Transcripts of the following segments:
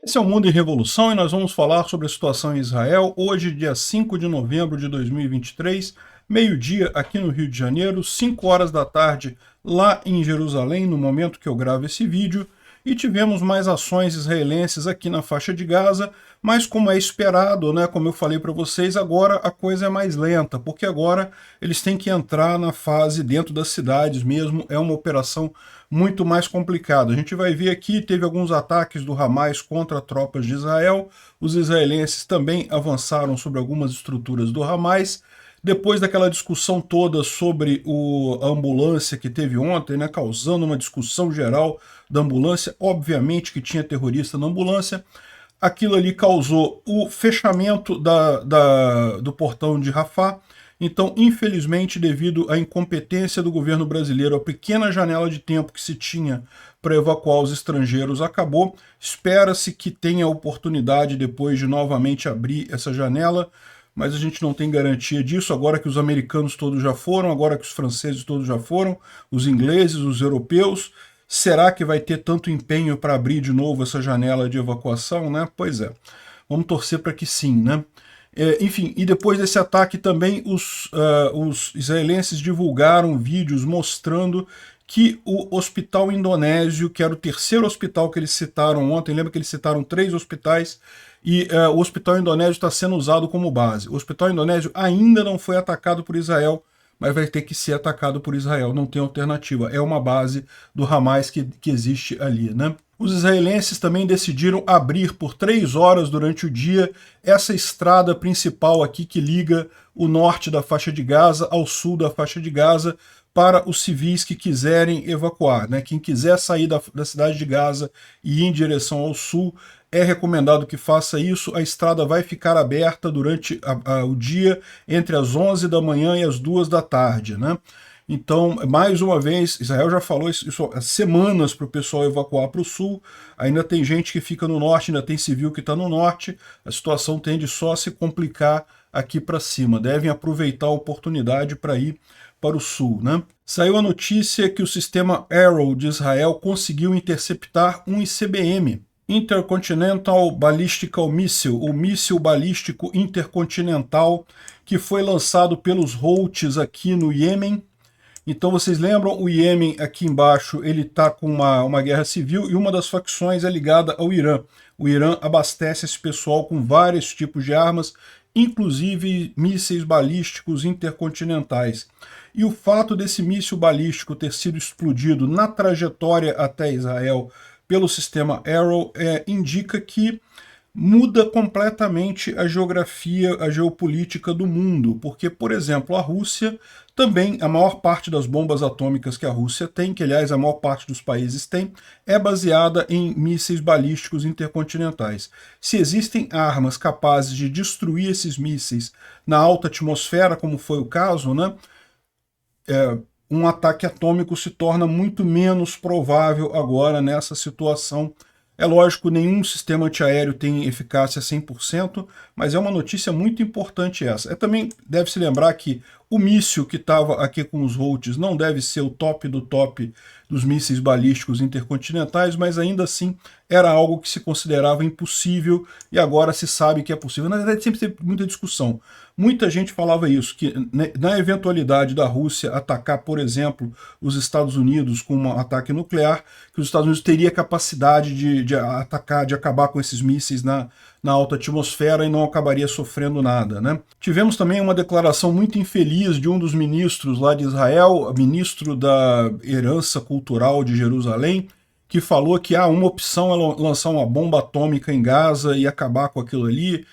Esse é o Mundo em Revolução e nós vamos falar sobre a situação em Israel, hoje, dia 5 de novembro de 2023, meio-dia aqui no Rio de Janeiro, 5 horas da tarde lá em Jerusalém, no momento que eu gravo esse vídeo, e tivemos mais ações israelenses aqui na faixa de Gaza, mas como é esperado, né, como eu falei para vocês, agora a coisa é mais lenta, porque agora eles têm que entrar na fase dentro das cidades mesmo, é uma operação muito mais complicada. A gente vai ver aqui, teve alguns ataques do Hamas contra tropas de Israel, os israelenses também avançaram sobre algumas estruturas do Hamas, depois daquela discussão toda sobre a ambulância que teve ontem, né, causando uma discussão geral da ambulância, obviamente que tinha terrorista na ambulância, aquilo ali causou o fechamento do portão de Rafah. Então, infelizmente, devido à incompetência do governo brasileiro, a pequena janela de tempo que se tinha para evacuar os estrangeiros acabou. Espera-se que tenha a oportunidade depois de novamente abrir essa janela, mas a gente não tem garantia disso, agora que os americanos todos já foram, agora que os franceses todos já foram, os ingleses, os europeus. Será que vai ter tanto empenho para abrir de novo essa janela de evacuação, né? Pois é, vamos torcer para que sim, né? Enfim, e depois desse ataque também os israelenses divulgaram vídeos mostrando que o hospital indonésio, que era o terceiro hospital que eles citaram ontem, lembra que eles citaram 3 hospitais, e o hospital indonésio está sendo usado como base. O hospital indonésio ainda não foi atacado por Israel, mas vai ter que ser atacado por Israel, não tem alternativa. É uma base do Hamas que existe ali, né? Os israelenses também decidiram abrir por 3 horas durante o dia essa estrada principal aqui que liga o norte da faixa de Gaza ao sul da faixa de Gaza para os civis que quiserem evacuar, né? Quem quiser sair da cidade de Gaza e ir em direção ao sul, é recomendado que faça isso. A estrada vai ficar aberta durante o dia entre as 11 da manhã e as 2 da tarde, né? Então, mais uma vez, Israel já falou isso há semanas para o pessoal evacuar para o sul, ainda tem gente que fica no norte, ainda tem civil que está no norte, a situação tende só a se complicar aqui para cima, devem aproveitar a oportunidade para ir para o sul, né? Saiu a notícia que o sistema Arrow de Israel conseguiu interceptar um ICBM, Intercontinental Ballistical Missile, o míssil balístico intercontinental, que foi lançado pelos Houthis aqui no Iêmen. Então vocês lembram, o Iêmen aqui embaixo, ele está com uma guerra civil e uma das facções é ligada ao Irã. O Irã abastece esse pessoal com vários tipos de armas, inclusive mísseis balísticos intercontinentais. E o fato desse míssil balístico ter sido explodido na trajetória até Israel pelo sistema Arrow indica que muda completamente a geografia, a geopolítica do mundo, porque, por exemplo, a Rússia também, a maior parte das bombas atômicas que a Rússia tem, que aliás a maior parte dos países tem, é baseada em mísseis balísticos intercontinentais. Se existem armas capazes de destruir esses mísseis na alta atmosfera, como foi o caso, né, um ataque atômico se torna muito menos provável agora nessa situação. É lógico, nenhum sistema antiaéreo tem eficácia 100%, mas é uma notícia muito importante essa. Também deve-se lembrar que o míssil que estava aqui com os Houthis não deve ser o top do top dos mísseis balísticos intercontinentais, mas ainda assim era algo que se considerava impossível e agora se sabe que é possível. Na verdade, sempre teve muita discussão. Muita gente falava isso, que na eventualidade da Rússia atacar, por exemplo, os Estados Unidos com um ataque nuclear, que os Estados Unidos teria capacidade de atacar, de acabar com esses mísseis na alta atmosfera e não acabaria sofrendo nada, né? Tivemos também uma declaração muito infeliz de um dos ministros lá de Israel, ministro da Herança Cultural de Jerusalém, que falou que uma opção é lançar uma bomba atômica em Gaza e acabar com aquilo ali.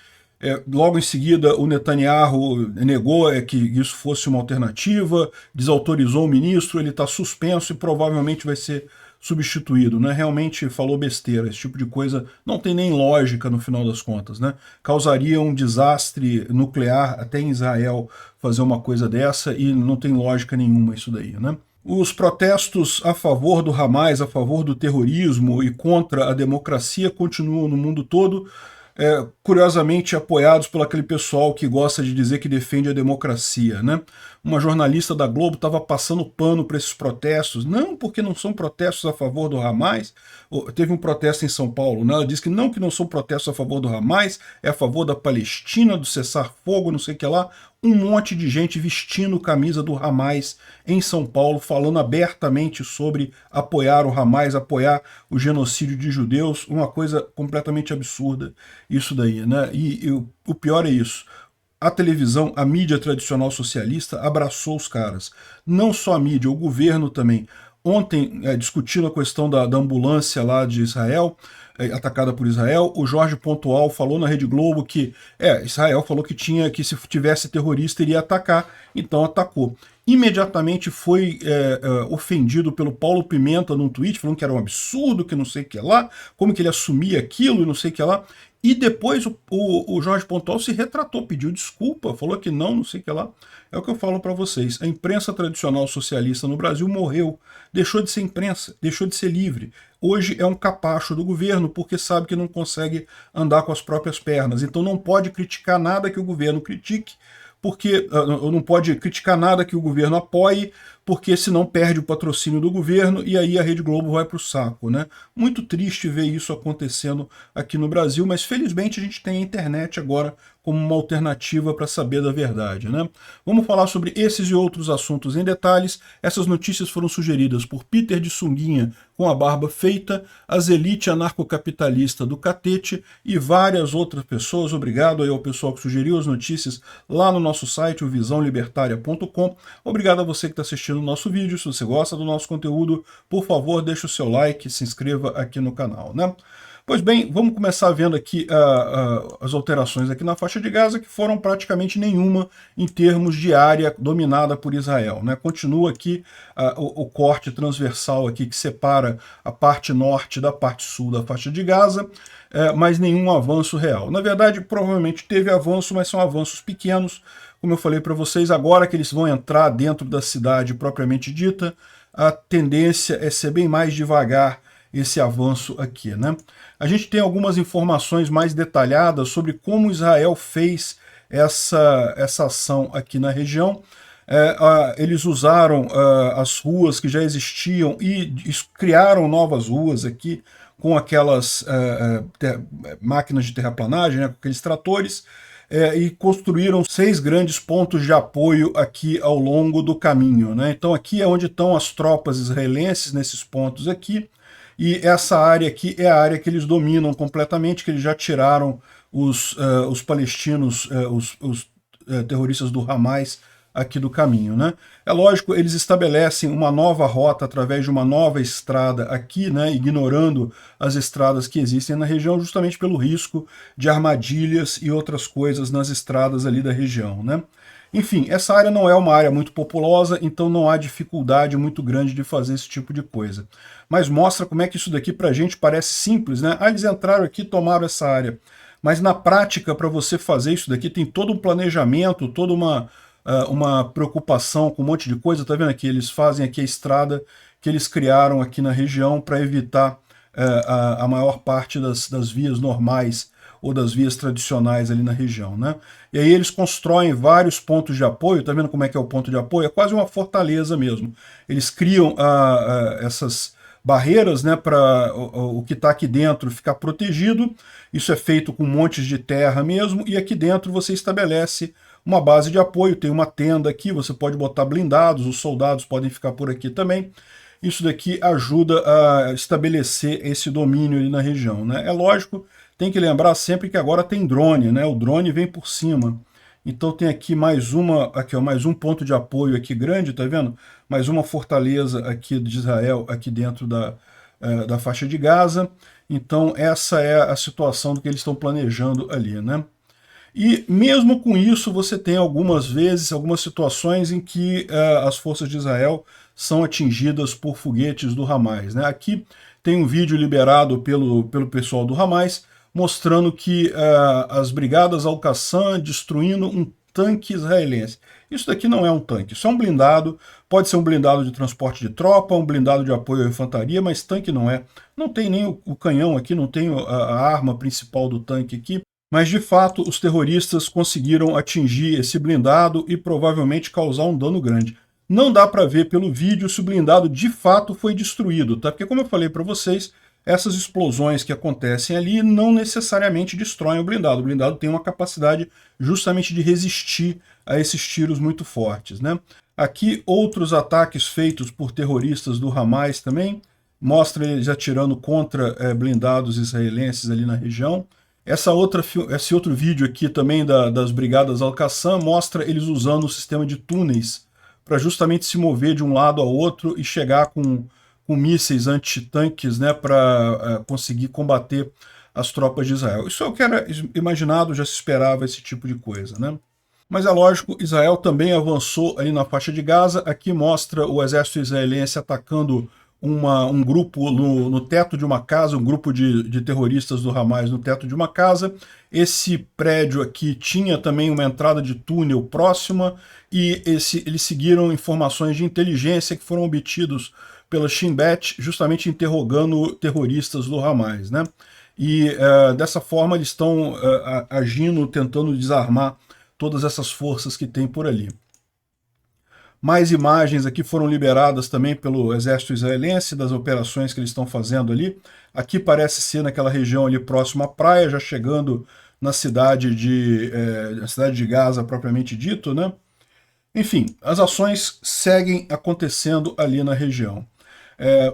Logo em seguida, o Netanyahu negou que isso fosse uma alternativa, desautorizou o ministro, ele está suspenso e provavelmente vai ser substituído, né? Realmente falou besteira, esse tipo de coisa não tem nem lógica no final das contas, né? Causaria um desastre nuclear até em Israel fazer uma coisa dessa e não tem lógica nenhuma isso daí, né? Os protestos a favor do Hamas, a favor do terrorismo e contra a democracia continuam no mundo todo. curiosamente apoiados por aquele pessoal que gosta de dizer que defende a democracia, né? Uma jornalista da Globo estava passando pano para esses protestos, não porque não são protestos a favor do Hamas. Teve um protesto em São Paulo, né? Ela disse que não são protestos a favor do Hamas, é a favor da Palestina, do cessar-fogo, não sei o que lá. Um monte de gente vestindo camisa do Hamas em São Paulo, falando abertamente sobre apoiar o Hamas, apoiar o genocídio de judeus, uma coisa completamente absurda isso daí, né? E o pior é isso. A televisão, a mídia tradicional socialista abraçou os caras. Não só a mídia, o governo também. Ontem, discutindo a questão da ambulância lá de Israel, atacada por Israel, o Jorge Pontual falou na Rede Globo que Israel falou que se tivesse terrorista iria atacar, então atacou. Imediatamente foi ofendido pelo Paulo Pimenta num tweet, falando que era um absurdo, que não sei o que lá, como que ele assumia aquilo e não sei o que lá. E depois o Jorge Pontual se retratou, pediu desculpa, falou que não sei o que lá. É o que eu falo para vocês. A imprensa tradicional socialista no Brasil morreu, deixou de ser imprensa, deixou de ser livre. Hoje é um capacho do governo porque sabe que não consegue andar com as próprias pernas. Então não pode criticar nada que o governo critique, porque não pode criticar nada que o governo apoie, porque senão perde o patrocínio do governo e aí a Rede Globo vai para o saco, né? Muito triste ver isso acontecendo aqui no Brasil, mas felizmente a gente tem a internet agora como uma alternativa para saber da verdade, né? Vamos falar sobre esses e outros assuntos em detalhes. Essas notícias foram sugeridas por Peter de Sunguinha com a barba feita, as elite anarcocapitalista do Catete e várias outras pessoas. Obrigado aí ao pessoal que sugeriu as notícias lá no nosso site, o visãolibertaria.com. Obrigado a você que está assistindo o nosso vídeo. Se você gosta do nosso conteúdo, por favor, deixe o seu like, se inscreva aqui no canal, né? Pois bem, vamos começar vendo aqui as alterações aqui na faixa de Gaza, que foram praticamente nenhuma em termos de área dominada por Israel, né? Continua aqui o corte transversal aqui que separa a parte norte da parte sul da faixa de Gaza, mas nenhum avanço real. Na verdade, provavelmente teve avanço, mas são avanços pequenos. Como eu falei para vocês, agora que eles vão entrar dentro da cidade propriamente dita, a tendência é ser bem mais devagar esse avanço aqui, né? A gente tem algumas informações mais detalhadas sobre como Israel fez essa ação aqui na região. Eles usaram as ruas que já existiam e criaram novas ruas aqui com aquelas máquinas de terraplanagem, né, com aqueles tratores, e construíram 6 grandes pontos de apoio aqui ao longo do caminho, né? Então aqui é onde estão as tropas israelenses, nesses pontos aqui. E essa área aqui é a área que eles dominam completamente, que eles já tiraram os palestinos, os terroristas do Hamas aqui do caminho, né? É lógico, eles estabelecem uma nova rota através de uma nova estrada aqui, né, ignorando as estradas que existem na região, justamente pelo risco de armadilhas e outras coisas nas estradas ali da região, né? Enfim, essa área não é uma área muito populosa, então não há dificuldade muito grande de fazer esse tipo de coisa. Mas mostra como é que isso daqui pra gente parece simples, né? Eles entraram aqui e tomaram essa área. Mas na prática, para você fazer isso daqui, tem todo um planejamento, toda uma preocupação com um monte de coisa. Tá vendo aqui? Eles fazem aqui a estrada que eles criaram aqui na região para evitar a maior parte das vias normais ou das vias tradicionais ali na região, né? E aí eles constroem vários pontos de apoio. Tá vendo como é que é o ponto de apoio? É quase uma fortaleza mesmo. Eles criam essas barreiras, né, para o que está aqui dentro ficar protegido. Isso é feito com montes de terra mesmo, e aqui dentro você estabelece uma base de apoio, tem uma tenda aqui, você pode botar blindados, os soldados podem ficar por aqui também. Isso daqui ajuda a estabelecer esse domínio ali na região, né? É lógico, tem que lembrar sempre que agora tem drone, né? O drone vem por cima. Então tem aqui mais mais um ponto de apoio aqui grande, tá vendo? Mais uma fortaleza aqui de Israel, aqui dentro da faixa de Gaza. Então essa é a situação do que eles estão planejando ali, né? E mesmo com isso, você tem algumas vezes, algumas situações em que as forças de Israel são atingidas por foguetes do Hamas, né? Aqui tem um vídeo liberado pelo pessoal do Hamas, mostrando que as brigadas Al-Qassam destruindo um tanque israelense. Isso daqui não é um tanque, isso é um blindado, pode ser um blindado de transporte de tropa, um blindado de apoio à infantaria, mas tanque não é. Não tem nem o canhão aqui, não tem a arma principal do tanque aqui. Mas, de fato, os terroristas conseguiram atingir esse blindado e provavelmente causar um dano grande. Não dá para ver pelo vídeo se o blindado de fato foi destruído, tá? Porque, como eu falei para vocês, essas explosões que acontecem ali não necessariamente destroem o blindado. O blindado tem uma capacidade justamente de resistir a esses tiros muito fortes, né? Aqui, outros ataques feitos por terroristas do Hamas também, mostra eles atirando contra blindados israelenses ali na região. Esse outro vídeo aqui também das Brigadas Al-Qassam mostra eles usando o sistema de túneis para justamente se mover de um lado ao outro e chegar com mísseis antitanques, né, para conseguir combater as tropas de Israel. Isso é o que era imaginado, já se esperava esse tipo de coisa, né? Mas é lógico, Israel também avançou ali na faixa de Gaza. Aqui mostra o exército israelense atacando um grupo no teto de uma casa, um grupo de terroristas do Hamas no teto de uma casa. Esse prédio aqui tinha também uma entrada de túnel próxima e eles seguiram informações de inteligência que foram obtidos pela Shin Bet, justamente interrogando terroristas do Hamas, né? E dessa forma eles estão agindo, tentando desarmar todas essas forças que tem por ali. Mais imagens aqui foram liberadas também pelo exército israelense, das operações que eles estão fazendo ali. Aqui parece ser naquela região ali próxima à praia, já chegando na cidade de Gaza propriamente dito, né? Enfim, as ações seguem acontecendo ali na região.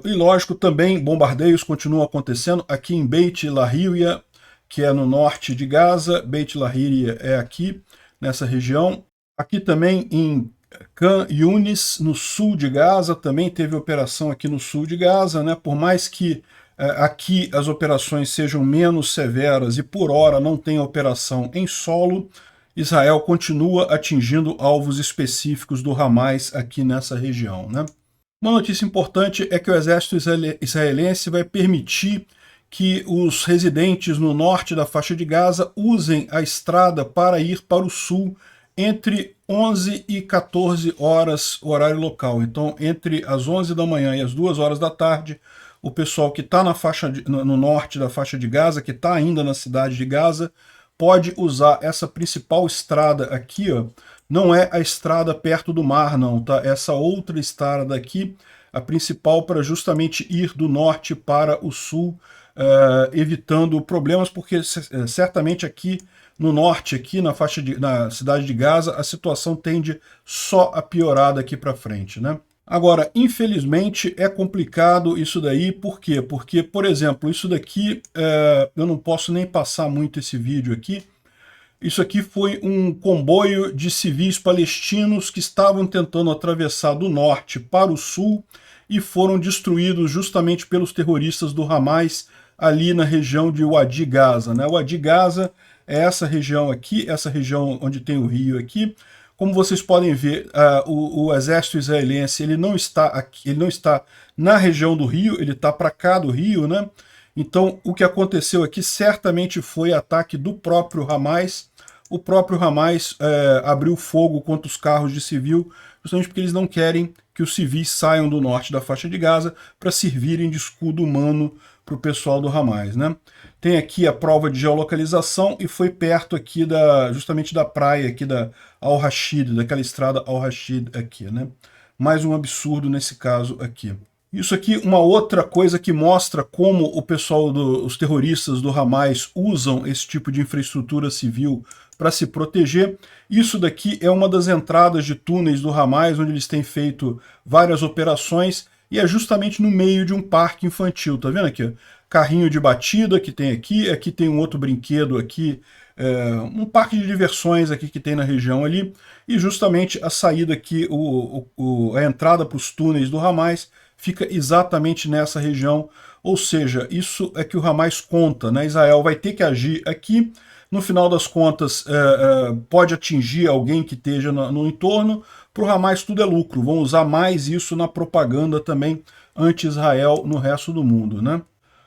E lógico, também bombardeios continuam acontecendo aqui em Beit Lahia, que é no norte de Gaza. Beit Lahia é aqui, nessa região. Aqui também em Khan Yunis, no sul de Gaza, também teve operação aqui no sul de Gaza, né? Por mais que aqui as operações sejam menos severas e por hora não tem operação em solo, Israel continua atingindo alvos específicos do Hamas aqui nessa região, né? Uma notícia importante é que o exército israelense vai permitir que os residentes no norte da faixa de Gaza usem a estrada para ir para o sul entre 11 e 14 horas, horário local. Então, entre as 11 da manhã e as 2 horas da tarde, o pessoal que está no norte da faixa de Gaza, que está ainda na cidade de Gaza, pode usar essa principal estrada aqui, ó. Não é a estrada perto do mar, não, tá? Essa outra estrada aqui, a principal para justamente ir do norte para o sul, evitando problemas, porque certamente aqui no norte, aqui na cidade de Gaza, a situação tende só a piorar daqui para frente, né? Agora, infelizmente, é complicado isso daí, por quê? Porque, por exemplo, isso daqui, eu não posso nem passar muito esse vídeo aqui. Isso aqui foi um comboio de civis palestinos que estavam tentando atravessar do norte para o sul e foram destruídos justamente pelos terroristas do Hamas ali na região de Wadi Gaza, né? Wadi Gaza é essa região aqui, essa região onde tem o rio aqui. Como vocês podem ver, o exército israelense ele não está aqui, ele não está na região do rio, ele está para cá do rio, né? Então, o que aconteceu aqui certamente foi ataque do próprio Hamas. O próprio Hamas abriu fogo contra os carros de civil, justamente porque eles não querem que os civis saiam do norte da faixa de Gaza para servirem de escudo humano para o pessoal do Hamas, né? Tem aqui a prova de geolocalização e foi perto aqui justamente da praia aqui da Al-Rashid, daquela estrada Al-Rashid aqui, né? Mais um absurdo nesse caso aqui. Isso aqui, uma outra coisa que mostra como o pessoal, os terroristas do Hamas usam esse tipo de infraestrutura civil para se proteger. Isso daqui é uma das entradas de túneis do Hamas, onde eles têm feito várias operações, e é justamente no meio de um parque infantil. Tá vendo aqui? Carrinho de batida que tem aqui tem um outro brinquedo aqui, um parque de diversões aqui que tem na região ali, e justamente a saída aqui, a entrada para os túneis do Hamas fica exatamente nessa região, ou seja, isso é que o Hamas conta, né? Israel vai ter que agir aqui, no final das contas pode atingir alguém que esteja no entorno, para o Hamas tudo é lucro, vão usar mais isso na propaganda também anti-Israel no resto do mundo, né?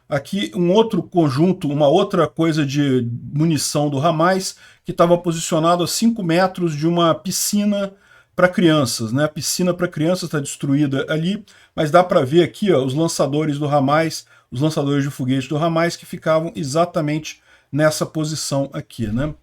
Aqui um outro conjunto, uma outra coisa de munição do Hamas, que estava posicionado a 5 metros de uma piscina para crianças, né? A piscina para crianças está destruída ali, mas dá para ver aqui, ó, os lançadores do Hamas, os lançadores de foguete do Hamas que ficavam exatamente nessa posição aqui, né?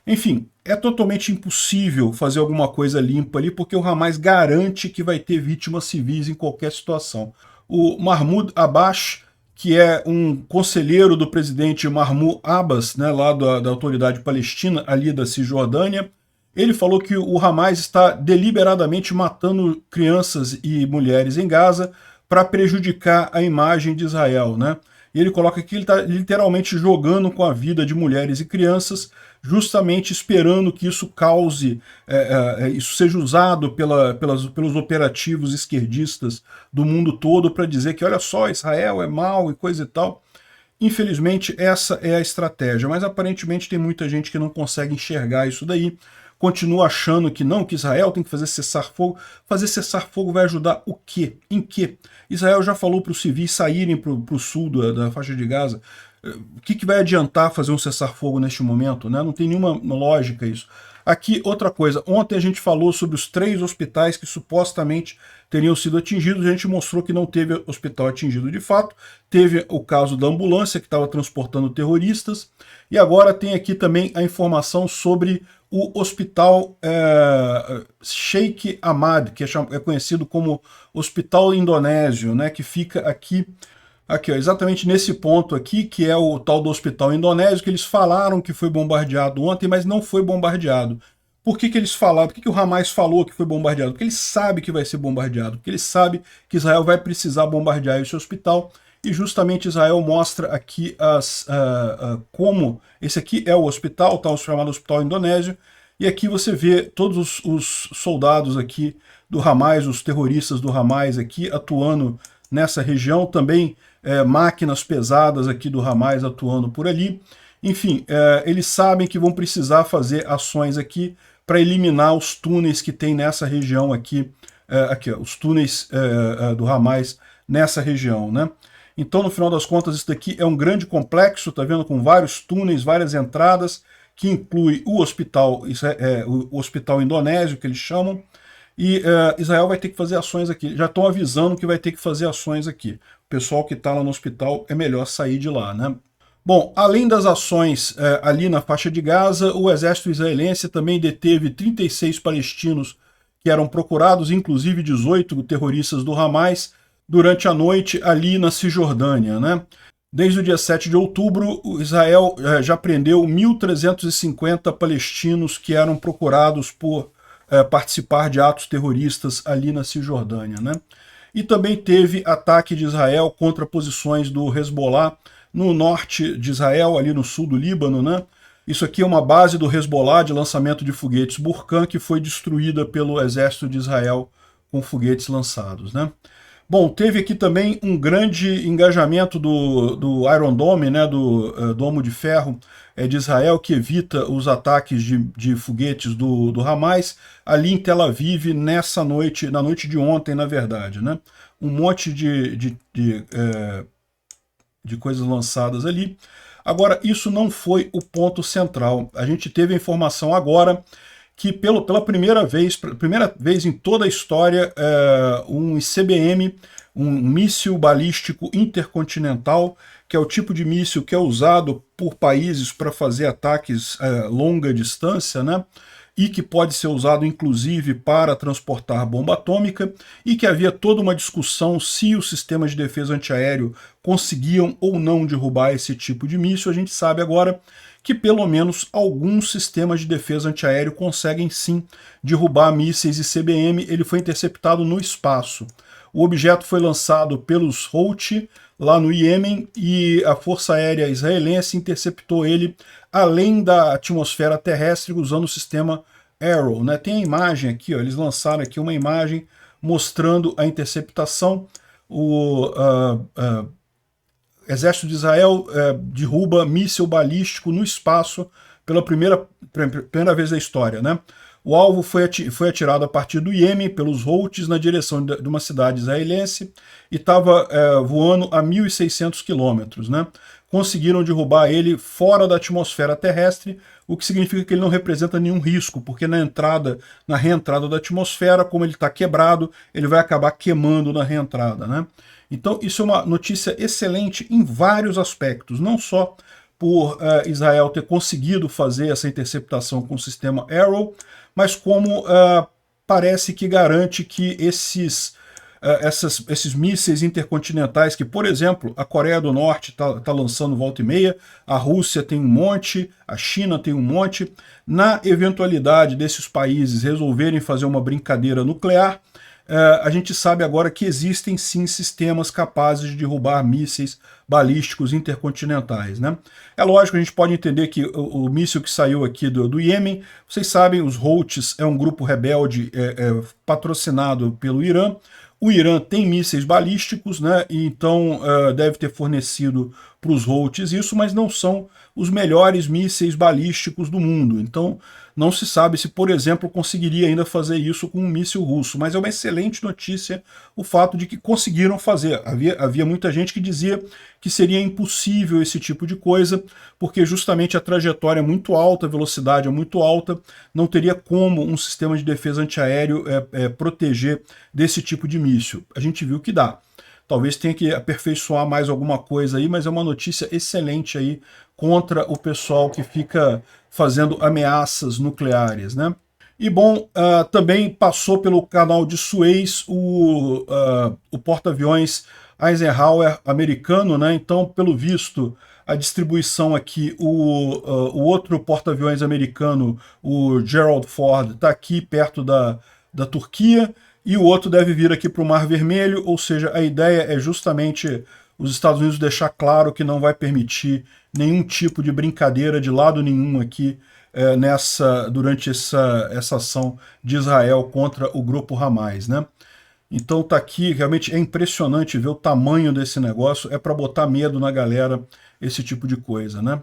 Enfim, é totalmente impossível fazer alguma coisa limpa ali, porque o Hamas garante que vai ter vítimas civis em qualquer situação. O Mahmoud Abbas, que é um conselheiro do presidente Mahmoud Abbas, né, lá da autoridade palestina, ali da Cisjordânia, ele falou que o Hamas está deliberadamente matando crianças e mulheres em Gaza para prejudicar a imagem de Israel, né? E ele coloca que ele está literalmente jogando com a vida de mulheres e crianças, justamente esperando que isso cause, isso seja usado pelos operativos esquerdistas do mundo todo para dizer que, olha só, Israel é mau e coisa e tal. Infelizmente, essa é a estratégia, mas aparentemente tem muita gente que não consegue enxergar isso daí, continua achando que não, que Israel tem que fazer cessar-fogo. Fazer cessar-fogo vai ajudar o quê? Em quê? Israel já falou para os civis saírem para o sul da faixa de Gaza. O que vai adiantar fazer um cessar-fogo neste momento, né? Não tem nenhuma lógica isso. Aqui, outra coisa. Ontem a gente falou sobre os 3 hospitais que supostamente teriam sido atingidos. A gente mostrou que não teve hospital atingido de fato. Teve o caso da ambulância que estava transportando terroristas. E agora tem aqui também a informação sobre o hospital Sheikh Ahmad, que é conhecido como Hospital Indonésio, né? Que fica aqui... Aqui, ó, exatamente nesse ponto aqui, que é o tal do hospital indonésio, que eles falaram que foi bombardeado ontem, mas não foi bombardeado. Por que eles falaram? Por que o Hamas falou que foi bombardeado? Porque ele sabe que vai ser bombardeado, porque ele sabe que Israel vai precisar bombardear esse hospital, e justamente Israel mostra aqui como esse aqui é o hospital, tá, o chamado Hospital Indonésio, e aqui você vê todos os soldados aqui do Hamas, os terroristas do Hamas aqui atuando nessa região, também máquinas pesadas aqui do Hamas atuando por ali. Enfim, eles sabem que vão precisar fazer ações aqui para eliminar os túneis que tem nessa região aqui, aqui ó, os túneis do Hamas nessa região, né? Então, no final das contas, isso daqui é um grande complexo, tá vendo, com vários túneis, várias entradas, que inclui o hospital, o hospital indonésio, que eles chamam, e Israel vai ter que fazer ações aqui. Já estão avisando que vai ter que fazer ações aqui. O pessoal que está lá no hospital é melhor sair de lá, né? Bom, além das ações ali na faixa de Gaza, o exército israelense também deteve 36 palestinos que eram procurados, inclusive 18 terroristas do Hamas, durante a noite ali na Cisjordânia, né? Desde o dia 7 de outubro, Israel já prendeu 1.350 palestinos que eram procurados por participar de atos terroristas ali na Cisjordânia, né? E também teve ataque de Israel contra posições do Hezbollah no norte de Israel, ali no sul do Líbano, né? Isso aqui é uma base do Hezbollah de lançamento de foguetes Burkan, que foi destruída pelo exército de Israel com foguetes lançados, né? Bom, teve aqui também um grande engajamento do Iron Dome, né, do Domo de Ferro de Israel, que evita os ataques de foguetes do Hamas, ali em Tel Aviv, nessa noite, na noite de ontem, na verdade, né? Um monte de coisas lançadas ali. Agora, isso não foi o ponto central. A gente teve a informação agora que pela primeira vez em toda a história, um ICBM, um míssil balístico intercontinental, que é o tipo de míssil que é usado por países para fazer ataques longa distância, né? E que pode ser usado inclusive para transportar bomba atômica, e que havia toda uma discussão se os sistemas de defesa antiaéreo conseguiam ou não derrubar esse tipo de míssil. A gente sabe agora que pelo menos alguns sistemas de defesa antiaéreo conseguem sim derrubar mísseis ICBM. Ele foi interceptado no espaço. O objeto foi lançado pelos Houthi lá no Iêmen, e a Força Aérea Israelense interceptou ele além da atmosfera terrestre usando o sistema Arrow, né? Tem a imagem aqui, ó, eles lançaram aqui uma imagem mostrando a interceptação. O Exército de Israel derruba míssil balístico no espaço pela primeira vez da história, né? O alvo foi atirado a partir do Iêmen pelos Houthis na direção de uma cidade israelense e estava voando a 1.600 quilômetros, né? Conseguiram derrubar ele fora da atmosfera terrestre, o que significa que ele não representa nenhum risco, porque na reentrada da atmosfera, como ele está quebrado, ele vai acabar queimando na reentrada, né? Então isso é uma notícia excelente em vários aspectos, não só por Israel ter conseguido fazer essa interceptação com o sistema Arrow, mas como parece que garante que esses mísseis intercontinentais que, por exemplo, a Coreia do Norte está lançando volta e meia, a Rússia tem um monte, a China tem um monte, na eventualidade desses países resolverem fazer uma brincadeira nuclear, a gente sabe agora que existem sim sistemas capazes de derrubar mísseis balísticos intercontinentais, né? É lógico, a gente pode entender que o míssil que saiu aqui do Iêmen, vocês sabem, os Houthis é um grupo rebelde patrocinado pelo Irã. O Irã tem mísseis balísticos, né? E então deve ter fornecido para os Houthis isso, mas não são os melhores mísseis balísticos do mundo. Então não se sabe se, por exemplo, conseguiria ainda fazer isso com um míssil russo. Mas é uma excelente notícia o fato de que conseguiram fazer. Havia muita gente que dizia que seria impossível esse tipo de coisa, porque justamente a trajetória é muito alta, a velocidade é muito alta, não teria como um sistema de defesa antiaéreo proteger desse tipo de míssil. A gente viu que dá. Talvez tenha que aperfeiçoar mais alguma coisa aí, mas é uma notícia excelente aí contra o pessoal que fica fazendo ameaças nucleares, né? E bom, também passou pelo canal de Suez o porta-aviões Eisenhower americano, né? Então, pelo visto, a distribuição aqui, o outro porta-aviões americano, o Gerald Ford, está aqui perto da Turquia, e o outro deve vir aqui para o Mar Vermelho, ou seja, a ideia é justamente os Estados Unidos deixar claro que não vai permitir nenhum tipo de brincadeira de lado nenhum aqui durante essa ação de Israel contra o grupo Hamas, né? Então tá aqui, realmente é impressionante ver o tamanho desse negócio, é para botar medo na galera esse tipo de coisa, né?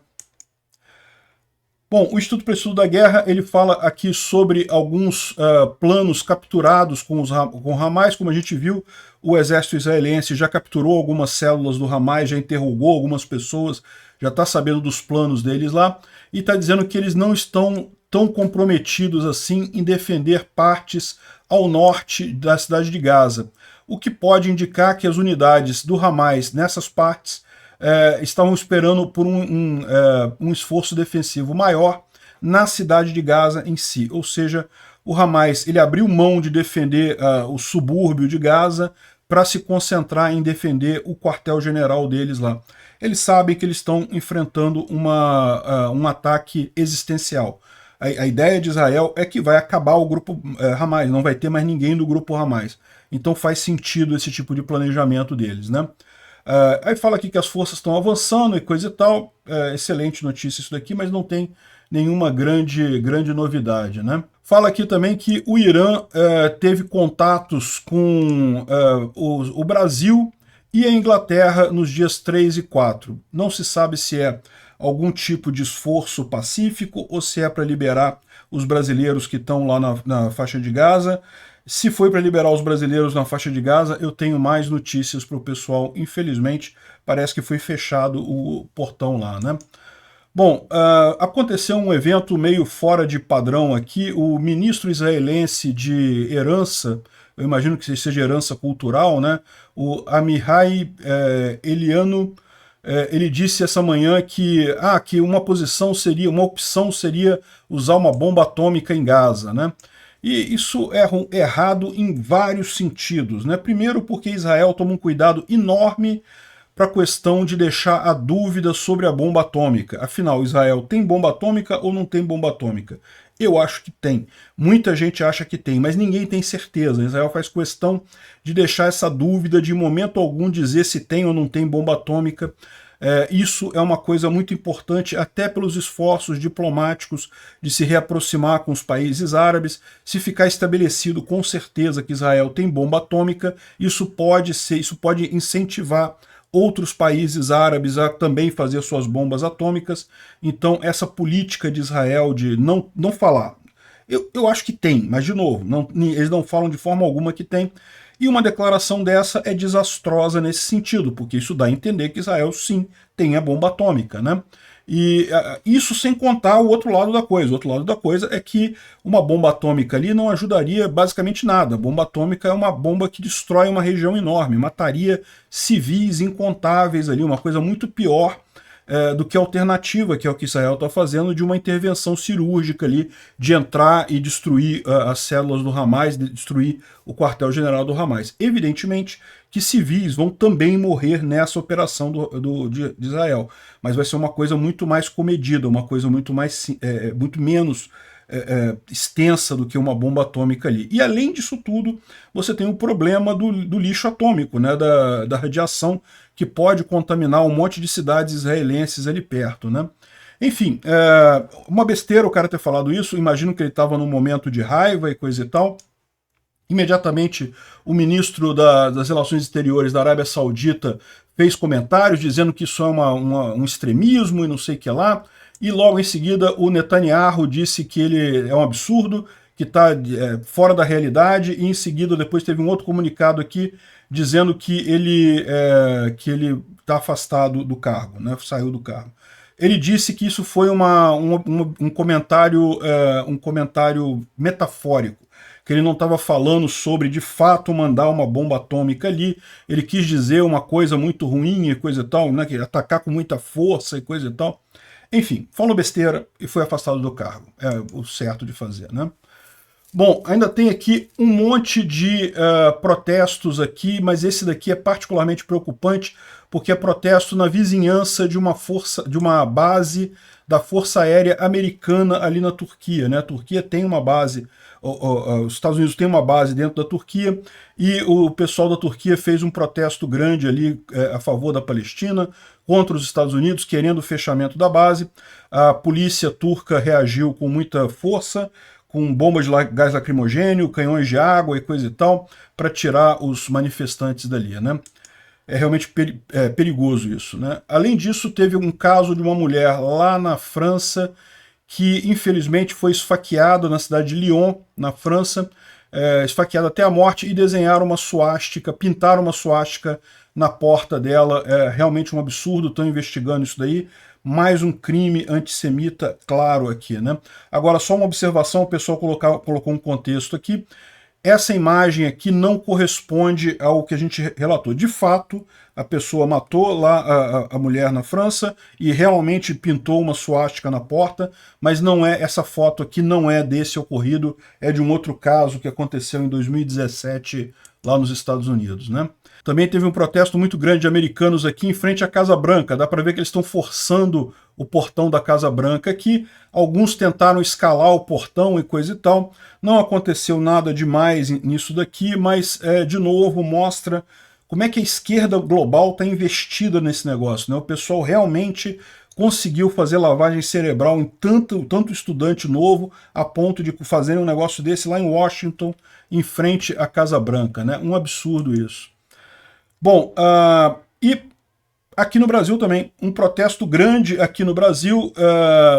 Bom, o Instituto para o Estudo da Guerra, ele fala aqui sobre alguns planos capturados com o Hamas. Como a gente viu, o exército israelense já capturou algumas células do Hamas, já interrogou algumas pessoas, já está sabendo dos planos deles lá, e está dizendo que eles não estão tão comprometidos assim em defender partes ao norte da cidade de Gaza, o que pode indicar que as unidades do Hamas nessas partes estavam esperando por um esforço defensivo maior na cidade de Gaza em si. Ou seja, o Hamas ele abriu mão de defender o subúrbio de Gaza para se concentrar em defender o quartel-general deles lá. Eles sabem que eles estão enfrentando um ataque existencial. A ideia de Israel é que vai acabar o grupo Hamas, não vai ter mais ninguém do grupo Hamas. Então faz sentido esse tipo de planejamento deles, né? Aí fala aqui que as forças estão avançando e coisa e tal. Excelente notícia isso daqui, mas não tem nenhuma grande novidade, né? Fala aqui também que o Irã teve contatos com o Brasil e a Inglaterra nos dias 3 e 4. Não se sabe se é algum tipo de esforço pacífico ou se é para liberar os brasileiros que estão lá na faixa de Gaza. Se foi para liberar os brasileiros na faixa de Gaza, eu tenho mais notícias para o pessoal. Infelizmente, parece que foi fechado o portão lá, né? Bom, aconteceu um evento meio fora de padrão aqui. O ministro israelense de herança, eu imagino que seja herança cultural, né? O Amihai Eliano, ele disse essa manhã que uma opção seria usar uma bomba atômica em Gaza, né? E isso é errado em vários sentidos, né? Primeiro porque Israel toma um cuidado enorme para a questão de deixar a dúvida sobre a bomba atômica. Afinal, Israel tem bomba atômica ou não tem bomba atômica? Eu acho que tem. Muita gente acha que tem, mas ninguém tem certeza. Israel faz questão de deixar essa dúvida de, em momento algum, dizer se tem ou não tem bomba atômica. Isso é uma coisa muito importante, até pelos esforços diplomáticos de se reaproximar com os países árabes. Se ficar estabelecido com certeza que Israel tem bomba atômica, isso pode incentivar outros países árabes a também fazer suas bombas atômicas. Então essa política de Israel de não falar, eu acho que tem, mas de novo, eles não falam de forma alguma que tem. E uma declaração dessa é desastrosa nesse sentido, porque isso dá a entender que Israel sim tem a bomba atômica, né? E isso sem contar o outro lado da coisa. O outro lado da coisa é que uma bomba atômica ali não ajudaria basicamente nada. A bomba atômica é uma bomba que destrói uma região enorme, mataria civis incontáveis ali, uma coisa muito pior do que a alternativa, que é o que Israel está fazendo, de uma intervenção cirúrgica ali, de entrar e destruir as células do Hamas, de destruir o quartel-general do Hamas. Evidentemente que civis vão também morrer nessa operação de Israel, mas vai ser uma coisa muito mais comedida, uma coisa muito menos extensa do que uma bomba atômica ali. E além disso tudo, você tem o problema do lixo atômico, né, da radiação, que pode contaminar um monte de cidades israelenses ali perto, né? Enfim, uma besteira o cara ter falado isso, imagino que ele estava num momento de raiva e coisa e tal. Imediatamente, o ministro das Relações Exteriores da Arábia Saudita fez comentários dizendo que isso é um extremismo e não sei o que lá, e logo em seguida o Netanyahu disse que ele é um absurdo, que está fora da realidade, e em seguida depois teve um outro comunicado aqui dizendo que ele está afastado do cargo, né, saiu do cargo. Ele disse que isso foi um comentário metafórico, que ele não estava falando sobre, de fato, mandar uma bomba atômica ali, ele quis dizer uma coisa muito ruim e coisa e tal, né, que atacar com muita força e coisa e tal. Enfim, falou besteira e foi afastado do cargo. É o certo de fazer, né? Bom, ainda tem aqui um monte de protestos aqui, mas esse daqui é particularmente preocupante, porque é protesto na vizinhança de uma base da Força Aérea Americana ali na Turquia, né? A Turquia tem uma base, os Estados Unidos tem uma base dentro da Turquia, e o pessoal da Turquia fez um protesto grande ali a favor da Palestina, contra os Estados Unidos, querendo o fechamento da base. A polícia turca reagiu com muita força, com bombas de gás lacrimogêneo, canhões de água e coisa e tal, para tirar os manifestantes dali, né? É realmente perigoso isso, né? Além disso, teve um caso de uma mulher lá na França que, infelizmente, foi esfaqueada na cidade de Lyon, na França, esfaqueada até a morte, e desenharam uma suástica, pintaram uma suástica na porta dela. É realmente um absurdo, estão investigando isso daí. Mais um crime antissemita claro aqui, né? Agora, só uma observação, o pessoal colocou um contexto aqui. Essa imagem aqui não corresponde ao que a gente relatou. De fato, a pessoa matou lá a mulher na França e realmente pintou uma suástica na porta, mas não é, essa foto aqui não é desse ocorrido, é de um outro caso que aconteceu em 2017 lá nos Estados Unidos, né? Também teve um protesto muito grande de americanos aqui em frente à Casa Branca. Dá para ver que eles estão forçando o portão da Casa Branca aqui. Alguns tentaram escalar o portão e coisa e tal. Não aconteceu nada demais nisso daqui, mas, de novo, mostra como é que a esquerda global está investida nesse negócio, né? O pessoal realmente conseguiu fazer lavagem cerebral em tanto estudante novo, a ponto de fazerem um negócio desse lá em Washington, em frente à Casa Branca, né? Um absurdo isso. Bom, e aqui no Brasil também, um protesto grande aqui no Brasil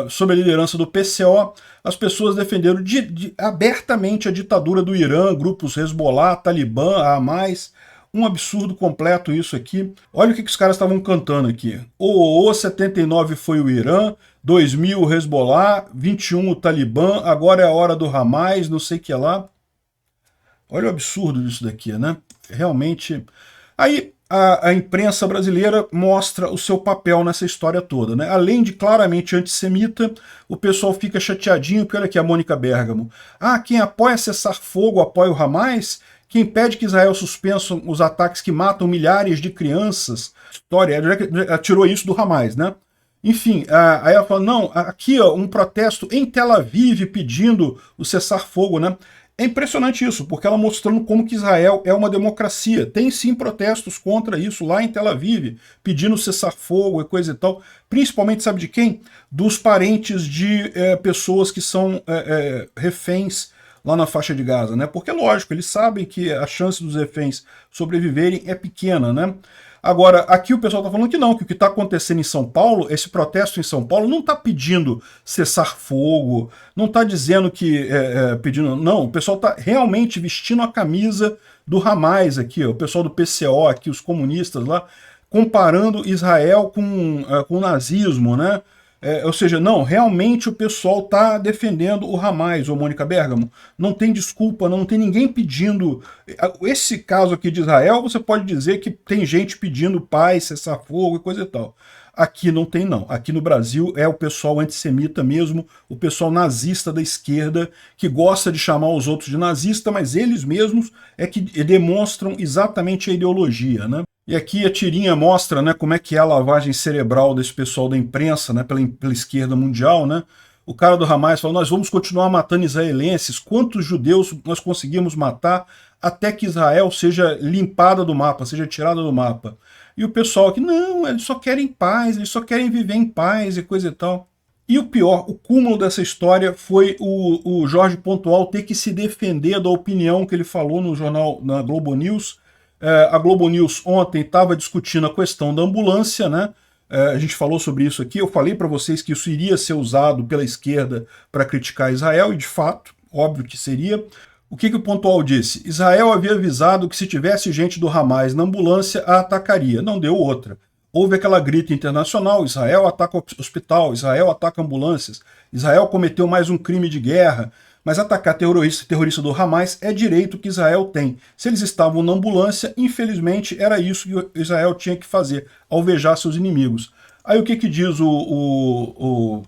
sob a liderança do PCO. As pessoas defenderam abertamente a ditadura do Irã, grupos Hezbollah, Talibã, Hamas. Um absurdo completo isso aqui. Olha o que os caras estavam cantando aqui. 79 foi o Irã, 2000 o Hezbollah, 21 o Talibã, agora é a hora do Hamas, não sei o que lá. Olha o absurdo disso daqui, né? Realmente... Aí a imprensa brasileira mostra o seu papel nessa história toda, né? Além de claramente antissemita, o pessoal fica chateadinho, porque olha aqui a Mônica Bergamo. Quem apoia cessar-fogo apoia o Hamas? Quem pede que Israel suspensa os ataques que matam milhares de crianças? História, ela tirou isso do Hamas, né? Enfim, aí ela fala, não, aqui ó, um protesto em Tel Aviv pedindo o cessar-fogo, né? É impressionante isso, porque ela mostrando como que Israel é uma democracia. Tem sim protestos contra isso lá em Tel Aviv, pedindo cessar-fogo e coisa e tal. Principalmente, sabe de quem? Dos parentes de pessoas que são reféns lá na faixa de Gaza, né? Porque, lógico, eles sabem que a chance dos reféns sobreviverem é pequena, né? Agora, aqui o pessoal está falando que não, que o que está acontecendo em São Paulo, esse protesto em São Paulo, não está pedindo cessar fogo, não está dizendo que... pedindo, não, o pessoal está realmente vestindo a camisa do Hamas aqui, ó, o pessoal do PCO aqui, os comunistas lá, comparando Israel com o nazismo, né? Ou seja, não, realmente o pessoal está defendendo o Hamas, ô Mônica Bergamo. Não tem desculpa, não tem ninguém pedindo... Esse caso aqui de Israel, você pode dizer que tem gente pedindo paz, cessar-fogo e coisa e tal. Aqui não tem não. Aqui no Brasil é o pessoal antissemita mesmo, o pessoal nazista da esquerda, que gosta de chamar os outros de nazista, mas eles mesmos é que demonstram exatamente a ideologia, né? E aqui a tirinha mostra, né, como é que é a lavagem cerebral desse pessoal da imprensa, né, pela esquerda mundial, né? O cara do Hamas falou, nós vamos continuar matando israelenses, quantos judeus nós conseguimos matar até que Israel seja limpada do mapa, seja tirada do mapa. E o pessoal aqui, não, eles só querem paz, eles só querem viver em paz e coisa e tal. E o pior, o cúmulo dessa história foi o Jorge Pontual ter que se defender da opinião que ele falou no jornal, na Globo News. A Globo News ontem estava discutindo a questão da ambulância, né? A gente falou sobre isso aqui, eu falei para vocês que isso iria ser usado pela esquerda para criticar Israel, e de fato, óbvio que seria. O que o Pontual disse? Israel havia avisado que se tivesse gente do Hamas na ambulância, a atacaria. Não deu outra. Houve aquela grita internacional, Israel ataca hospital, Israel ataca ambulâncias, Israel cometeu mais um crime de guerra, mas atacar terrorista do Hamas é direito que Israel tem. Se eles estavam na ambulância, infelizmente era isso que Israel tinha que fazer, alvejar seus inimigos. Aí o que diz o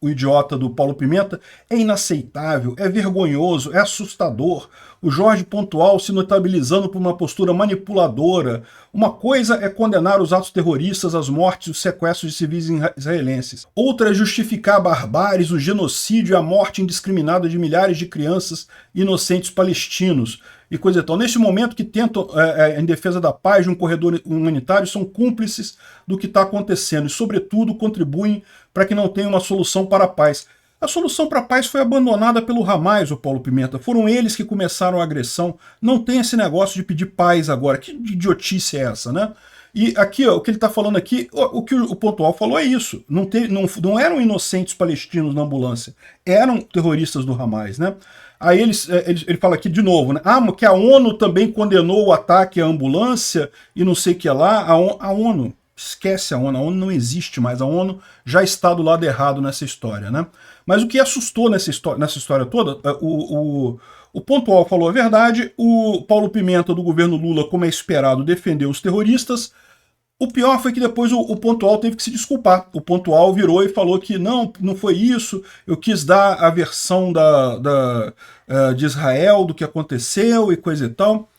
idiota do Paulo Pimenta? É inaceitável, é vergonhoso, é assustador. O Jorge Pontual se notabilizando por uma postura manipuladora. Uma coisa é condenar os atos terroristas, as mortes e os sequestros de civis israelenses. Outra é justificar a barbárie, o genocídio e a morte indiscriminada de milhares de crianças inocentes palestinos. E coisa e tal. Neste momento que tentam, em defesa da paz de um corredor humanitário, são cúmplices do que está acontecendo e, sobretudo, contribuem para que não tenha uma solução para a paz. A solução para a paz foi abandonada pelo Hamas, o Paulo Pimenta. Foram eles que começaram a agressão. Não tem esse negócio de pedir paz agora. Que idiotice é essa, né? E aqui, ó, o que ele está falando aqui, o que o Pontual falou é isso. Não eram inocentes palestinos na ambulância, eram terroristas do Hamas, né? Aí ele fala aqui de novo, né? Ah, que a ONU também condenou o ataque à ambulância e não sei o que lá. A ONU, esquece a ONU não existe mais, a ONU já está do lado errado nessa história, né? Mas o que assustou nessa história toda, o Pontual falou a verdade, o Paulo Pimenta do governo Lula, como é esperado, defendeu os terroristas. O pior foi que depois o Pontual teve que se desculpar. O Pontual virou e falou que não foi isso, eu quis dar a versão de Israel do que aconteceu e coisa e tal.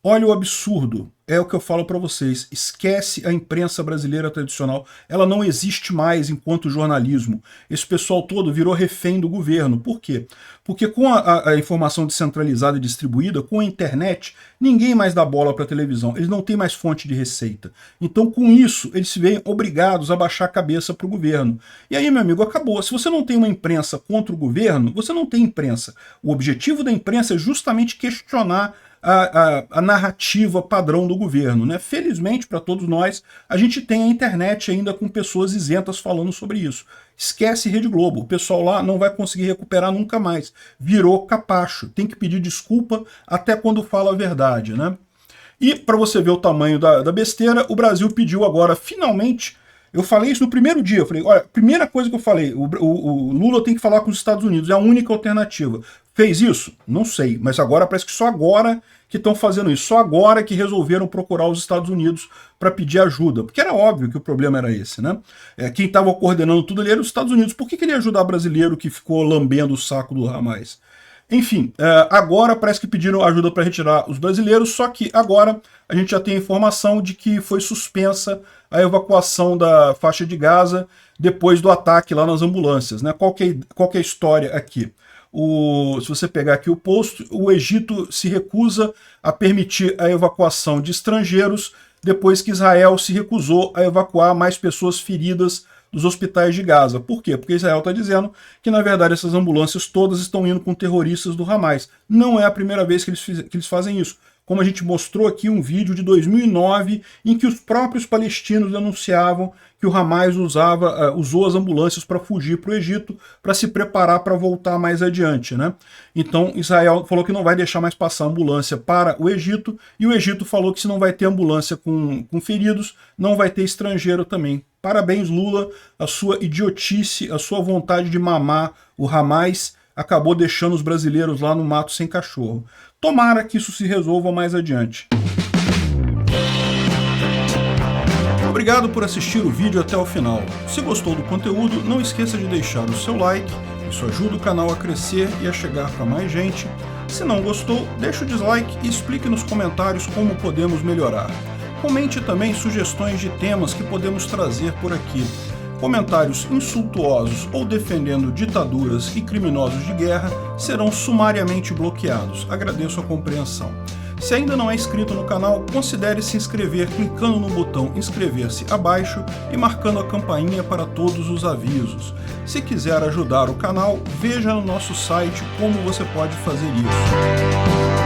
Olha o absurdo, é o que eu falo para vocês, esquece a imprensa brasileira tradicional, ela não existe mais enquanto jornalismo. Esse pessoal todo virou refém do governo. Por quê? Porque com a informação descentralizada e distribuída, com a internet, ninguém mais dá bola para a televisão, eles não têm mais fonte de receita. Então com isso, eles se veem obrigados a baixar a cabeça para o governo. E aí, meu amigo, acabou. Se você não tem uma imprensa contra o governo, você não tem imprensa. O objetivo da imprensa é justamente questionar a narrativa padrão do governo, né? Felizmente para todos nós, a gente tem a internet ainda com pessoas isentas falando sobre isso. Esquece Rede Globo, o pessoal lá não vai conseguir recuperar nunca mais. Virou capacho, tem que pedir desculpa até quando fala a verdade, né? E para você ver o tamanho da besteira, o Brasil pediu agora, finalmente, eu falei isso no primeiro dia, eu falei, olha, primeira coisa que eu falei, o Lula tem que falar com os Estados Unidos, é a única alternativa. Fez isso? Não sei, mas agora parece que só agora que estão fazendo isso, só agora que resolveram procurar os Estados Unidos para pedir ajuda, porque era óbvio que o problema era esse, né? Quem estava coordenando tudo ali era os Estados Unidos. Por que ele ia ajudar brasileiro que ficou lambendo o saco do Hamas? Enfim, agora parece que pediram ajuda para retirar os brasileiros, só que agora a gente já tem a informação de que foi suspensa a evacuação da faixa de Gaza depois do ataque lá nas ambulâncias, né? Qual que é a história aqui? Se você pegar aqui o post, o Egito se recusa a permitir a evacuação de estrangeiros depois que Israel se recusou a evacuar mais pessoas feridas dos hospitais de Gaza. Por quê? Porque Israel está dizendo que, na verdade, essas ambulâncias todas estão indo com terroristas do Hamas. Não é a primeira vez que eles fazem isso. Como a gente mostrou aqui um vídeo de 2009, em que os próprios palestinos denunciavam que o Hamas usou as ambulâncias para fugir para o Egito, para se preparar para voltar mais adiante, né? Então Israel falou que não vai deixar mais passar ambulância para o Egito, e o Egito falou que se não vai ter ambulância com feridos, não vai ter estrangeiro também. Parabéns, Lula, a sua idiotice, a sua vontade de mamar o Hamas acabou deixando os brasileiros lá no mato sem cachorro. Tomara que isso se resolva mais adiante. Obrigado por assistir o vídeo até o final. Se gostou do conteúdo, não esqueça de deixar o seu like, isso ajuda o canal a crescer e a chegar para mais gente. Se não gostou, deixe o dislike e explique nos comentários como podemos melhorar. Comente também sugestões de temas que podemos trazer por aqui. Comentários insultuosos ou defendendo ditaduras e criminosos de guerra serão sumariamente bloqueados. Agradeço a compreensão. Se ainda não é inscrito no canal, considere se inscrever clicando no botão inscrever-se abaixo e marcando a campainha para todos os avisos. Se quiser ajudar o canal, veja no nosso site como você pode fazer isso.